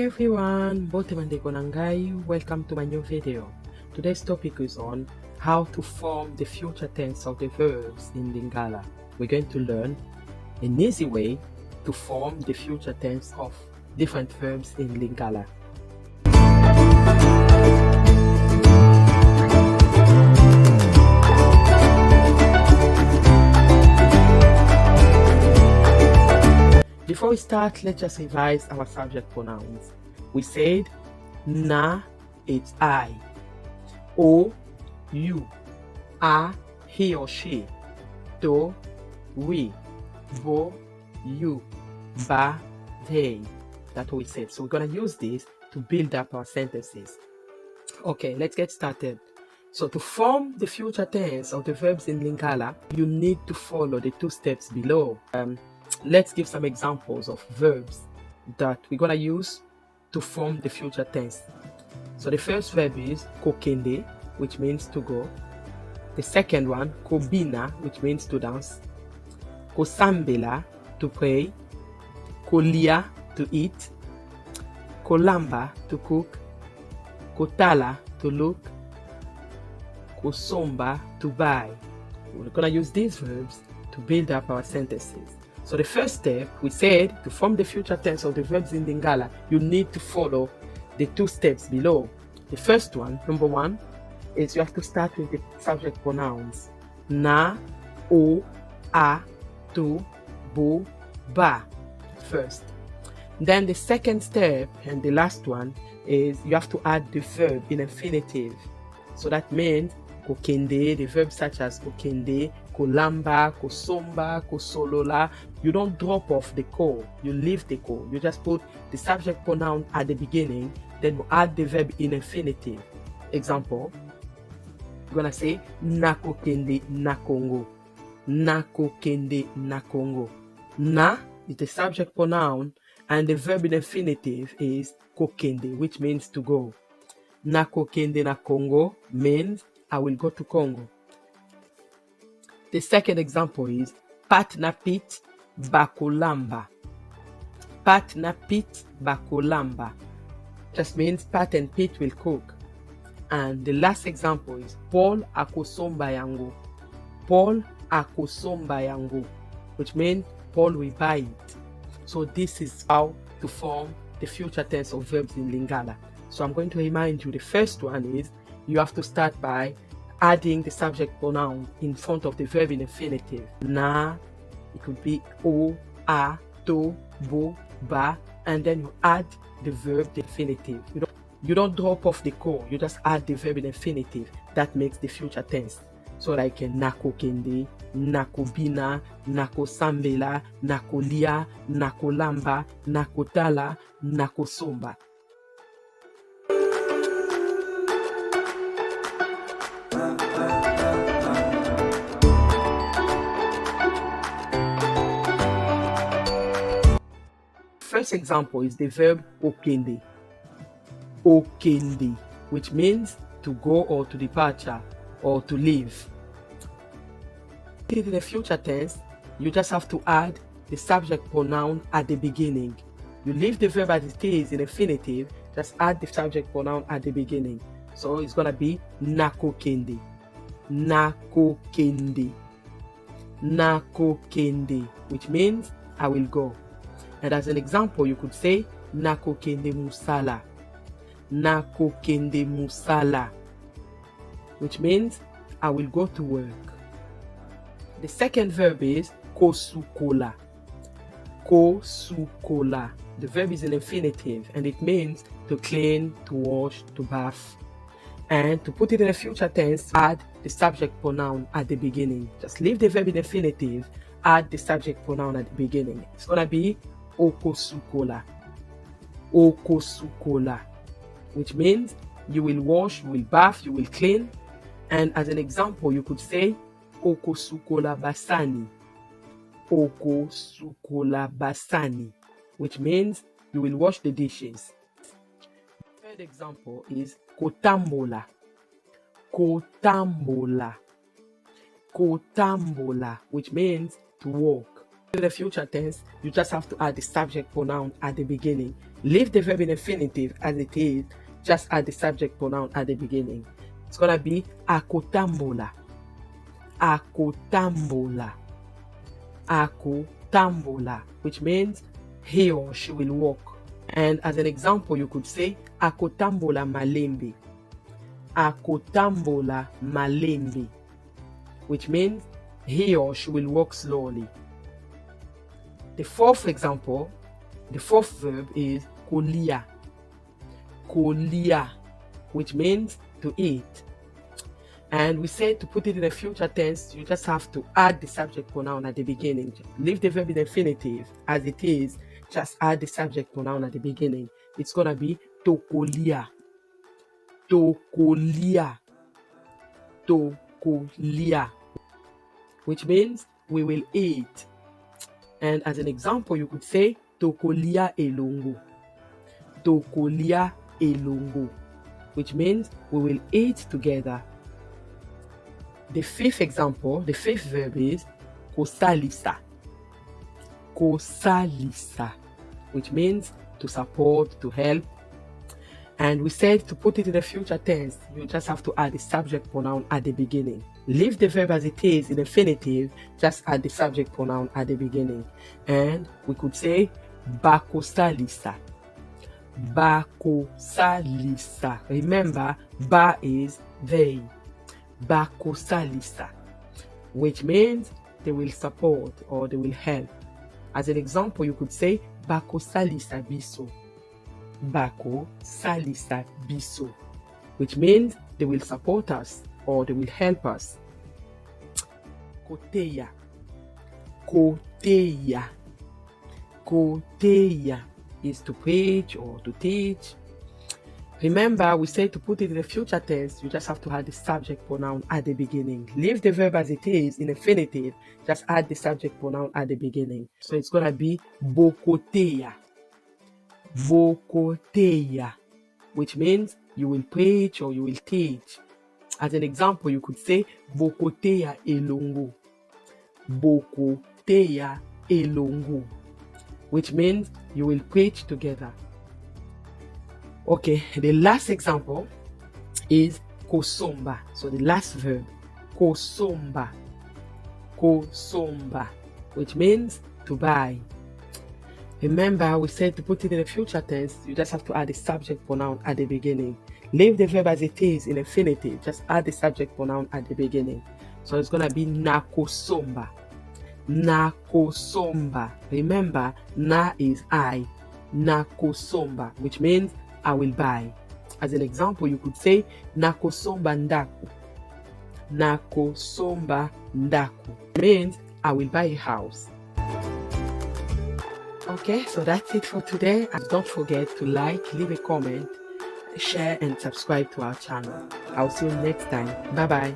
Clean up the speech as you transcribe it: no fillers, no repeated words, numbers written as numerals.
everyone, welcome to my new video. Today's topic is on how to form the future tense of the verbs in Lingala. We're going to learn an easy way to form the future tense of different verbs in Lingala. Before we start, let's just revise our subject pronouns. We said na, it's I. O, you. A, he or she. Do, we. Bo, you. Ba, they. That's what we said. So we're going to use this to build up our sentences. Okay, let's get started. So to form the future tense of the verbs in Lingala, you need to follow the 2 steps below. Let's give some examples of verbs that we're going to use to form the future tense. So the first verb is ko kende, which means to go. The second one, ko bina, which means to dance. Ko sambela, to pray. Ko lia, to eat. Ko lamba, to cook. Ko tala, to look. Ko somba, to buy. We're going to use these verbs to build up our sentences. So the first step, we said to form the future tense of the verbs in Lingala, you need to follow the 2 steps below. The first one, number 1, is you have to start with the subject pronouns. Na, o, a, tu, bu, ba first. Then the second step and the last one is you have to add the verb in infinitive. So that means ko kende, the verbs such as ko kende, ko lamba, ko somba, ko solola. You don't drop off the ko, you leave the ko. You just put the subject pronoun at the beginning, then you add the verb in infinitive. Example, you're gonna say nako kende na Congo. Nako kende na Congo. Na is the subject pronoun and the verb in infinitive is ko kende, which means to go. Nako kende na Congo means I will go to Congo. The second example is pat na pit bakolamba. Pat na pit bakolamba just means Pat and Pete will cook. And the last example is Paul akosomba yangu. Paul akosomba yangu, which means Paul will buy it. So this is how to form the future tense of verbs in Lingala. So I'm going to remind you, the first one is you have to start by adding the subject pronoun in front of the verb in infinitive. Na, it could be o, a, to, bo, ba, and then you add the verb, the infinitive. You don't drop off the ko, you just add the verb in infinitive. That makes the future tense. So like nako kende, nako bina, nako sambela, nako lia, nako lamba, nako tala, nako somba. First example is the verb okende. Okende, which means to go or to departure or to leave. In the future tense, you just have to add the subject pronoun at the beginning. You leave the verb as it is in infinitive, just add the subject pronoun at the beginning. So it's gonna be nako kende. Nako kende. Nako kende, which means I will go. And as an example, you could say nako kende musala. Nako kende musala, which means I will go to work. The second verb is kosukola. Kosukola. The verb is an infinitive and it means to clean, to wash, to bath. And to put it in a future tense, add the subject pronoun at the beginning. Just leave the verb in infinitive, add the subject pronoun at the beginning. It's gonna be okosukola. Okosukola, which means you will wash, you will bath, you will clean. And as an example, you could say okosukola basani. Okosukola basani, which means you will wash the dishes. The third example is kotambola. Kotambola. Kotambola, which means to walk. In the future tense, you just have to add the subject pronoun at the beginning. Leave the verb in infinitive as it is, just add the subject pronoun at the beginning. It's gonna be akotambola, akotambola, akotambola, which means he or she will walk. And as an example, you could say akotambola malembe, akotambola malembe, which means he or she will walk slowly. The fourth example, the fourth verb is kolia, kolia, which means to eat. And we said to put it in a future tense, you just have to add the subject pronoun at the beginning. Leave the verb in infinitive as it is, just add the subject pronoun at the beginning. It's gonna be tokolia, tokolia, tokolia, which means we will eat. And as an example, you could say tokolia elongo, tokolia elongo, which means we will eat together. The fifth example, the fifth verb is kosalisa, kosalisa, which means to support, to help. And we said to put it in the future tense, you just have to add the subject pronoun at the beginning. Leave the verb as it is in infinitive, just add the subject pronoun at the beginning. And we could say bakosalisa, bakosalisa. Remember, ba is they, bakosalisa, which means they will support or they will help. As an example, you could say bakosalisa biso, bakosalisa biso, which means they will support us or they will help us. Koteya, koteya, koteya is to preach or to teach. Remember, we said to put it in the future tense, you just have to add the subject pronoun at the beginning. Leave the verb as it is in infinitive, just add the subject pronoun at the beginning. So it's gonna be bokoteya, bokoteya, which means you will preach or you will teach. As an example, you could say bokoteya elongo, bokoteya elongo, which means you will preach together. Okay, the last example is kosomba. So the last verb, kosomba, kosomba, which means to buy. Remember, we said to put it in the future tense, you just have to add the subject pronoun at the beginning. Leave the verb as it is in infinitive, just add the subject pronoun at the beginning. So it's gonna be nakosomba, nakosomba. Remember, na is I, nakosomba, which means I will buy. As an example, you could say nakosomba ndaku, nakosomba ndaku, means I will buy a house. Okay, so that's it for today. And don't forget to like, leave a comment, share and subscribe to our channel. I'll see you next time. Bye bye.